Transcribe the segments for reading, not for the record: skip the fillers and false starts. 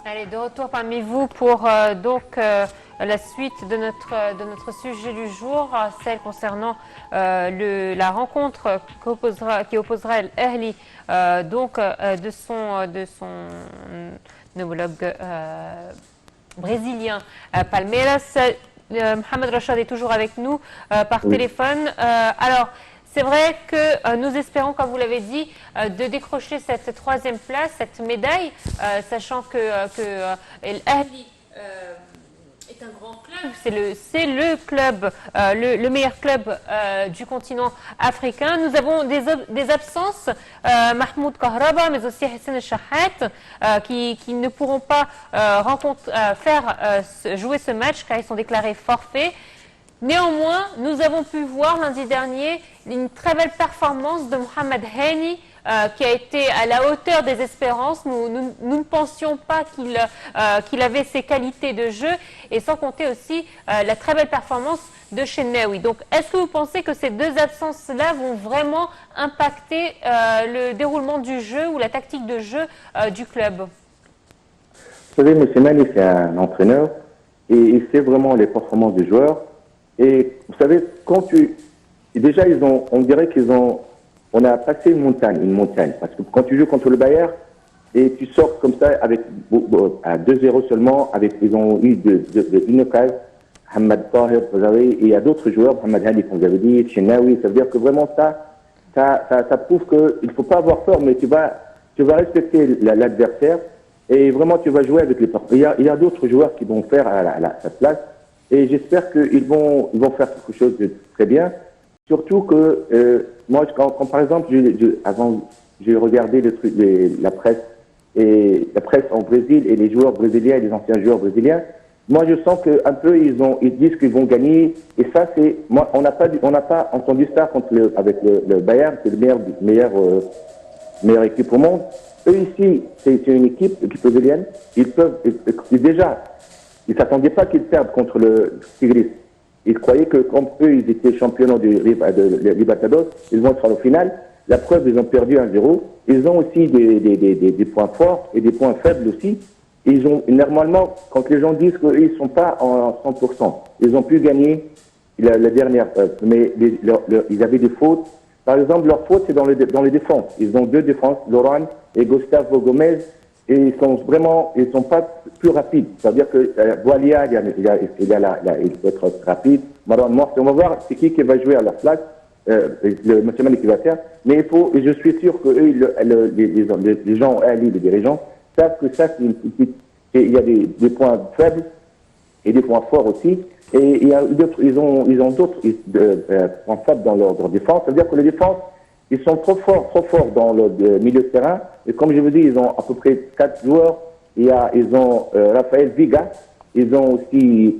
Allez, de retour parmi vous pour la suite de notre sujet du jour, celle concernant la rencontre qui opposera Al-Ahli de son homologue brésilien Palmeiras. Mohamed Rachad est toujours avec nous par Oui. téléphone. Alors, c'est vrai que nous espérons, comme vous l'avez dit, de décrocher cette troisième place, cette médaille, sachant que l'Ahli est un grand club, c'est le club, le meilleur club du continent africain. Nous avons des absences, Mahmoud Kahraba, mais aussi Hassan El-Shahat, qui ne pourront pas jouer ce match car ils sont déclarés forfaits. Néanmoins, nous avons pu voir lundi dernier une très belle performance de Mohamed Hani qui a été à la hauteur des espérances. Nous ne pensions pas qu'il avait ces qualités de jeu, et sans compter aussi la très belle performance de Chenaoui. Donc, est-ce que vous pensez que ces deux absences-là vont vraiment impacter le déroulement du jeu ou la tactique de jeu du club? Vous savez, M. Mani, c'est un entraîneur et il sait vraiment les performances des joueurs. Et vous savez, déjà, on dirait on a passé une montagne. Parce que quand tu joues contre le Bayern, et tu sors comme ça à 2-0 seulement, ils ont eu une occasion, Hamad Tahir, vous savez, et il y a d'autres joueurs, Mohamed Hadi, comme vous avez dit, Chenaoui, ça veut dire que vraiment ça prouve qu'il ne faut pas avoir peur, mais tu vas respecter l'adversaire, et vraiment tu vas jouer avec les partenaires. Il y a d'autres joueurs qui vont faire à sa place. Et j'espère qu'ils vont faire quelque chose de très bien. Surtout que moi, quand par exemple, avant, j'ai regardé la presse en Brésil et les joueurs brésiliens et les anciens joueurs brésiliens. Moi, je sens qu'un peu ils disent qu'ils vont gagner. Et ça, on n'a pas entendu ça avec le Bayern, c'est le meilleure équipe au monde. Eux ici, c'est une équipe brésilienne. Ils ne s'attendaient pas qu'ils perdent contre le Tigris. Ils croyaient que, comme eux, ils étaient champions de Libertadores, ils vont être en finale. La preuve, ils ont perdu 1-0. Ils ont aussi des points forts et des points faibles aussi. Normalement, quand les gens disent qu'ils ne sont pas en 100%, ils ont pu gagner la dernière, mais ils avaient des fautes. Par exemple, leur faute, c'est dans les défenses. Ils ont deux défenses, Laurent et Gustavo Gomez. Et ils sont pas plus rapides. C'est-à-dire que Boalia, il peut être rapide. Marwan Morsi, on va voir c'est qui va jouer à leur place, le monsieur Mani qui va faire. Mais je suis sûr que eux, les gens, les dirigeants, savent que ça, c'est une petite, il y a des points faibles et des points forts aussi. Et ils ont d'autres points faibles dans leur défense. Ça veut dire que les défenses, ils sont trop forts dans le milieu de terrain. Et comme je vous dis, ils ont à peu près 4 joueurs. Ils ont Rafael Viga, ils ont aussi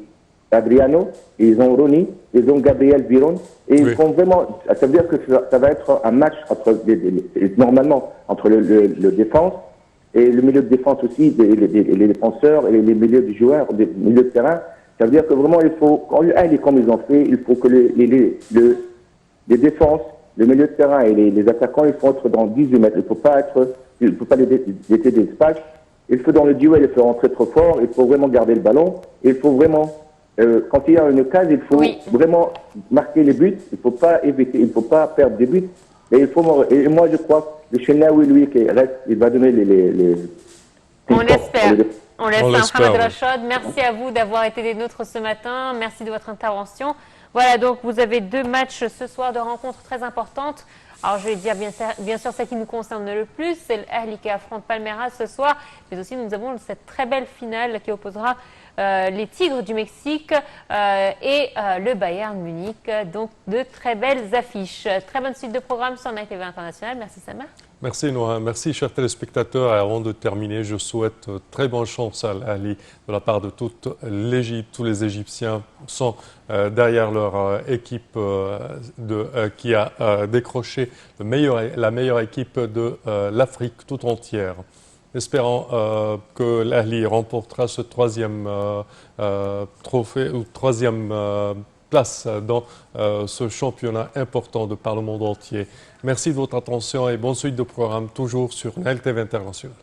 Adriano, ils ont Roni, ils ont Gabriel Viron. Et ils font vraiment. Ça veut dire que ça va être un match normalement entre le défense et le milieu de défense aussi, les défenseurs et les milieux de joueurs, les milieux de terrain. Ça veut dire que vraiment, comme ils ont fait, il faut que les défenses, le milieu de terrain et les attaquants, il faut être dans 18 mètres. Il ne faut pas laisser des espaces. Il faut dans le duel, il faut rentrer trop fort. Il faut vraiment garder le ballon. Il faut vraiment, quand il y a une case, il faut vraiment marquer les buts. Il ne faut pas éviter, il ne faut pas perdre des buts. Et moi, je crois que Chenaoui, lui, qui reste, il va donner les On l'espère. On l'espère, Mohamed oui. Rachad. Merci à vous d'avoir été des nôtres ce matin. Merci de votre intervention. Voilà, donc vous avez deux matchs ce soir de rencontres très importantes. Alors je vais dire bien sûr celle qui nous concerne le plus, c'est l'Ahli qui affronte Palmeiras ce soir, mais aussi nous avons cette très belle finale qui opposera les Tigres du Mexique et le Bayern Munich. Donc de très belles affiches. Très bonne suite de programme sur Night TV International. Merci Samar. Merci Noah, merci chers téléspectateurs. Et avant de terminer, je souhaite très bonne chance à l'Ahli de la part de toute l'Égypte. Tous les Égyptiens sont derrière leur équipe qui a décroché la meilleure équipe de l'Afrique tout entière. Espérant que l'Ahli remportera ce troisième trophée ou troisième place dans ce championnat important de par le monde entier. Merci de votre attention et bonne suite de programme toujours sur NILE TV International.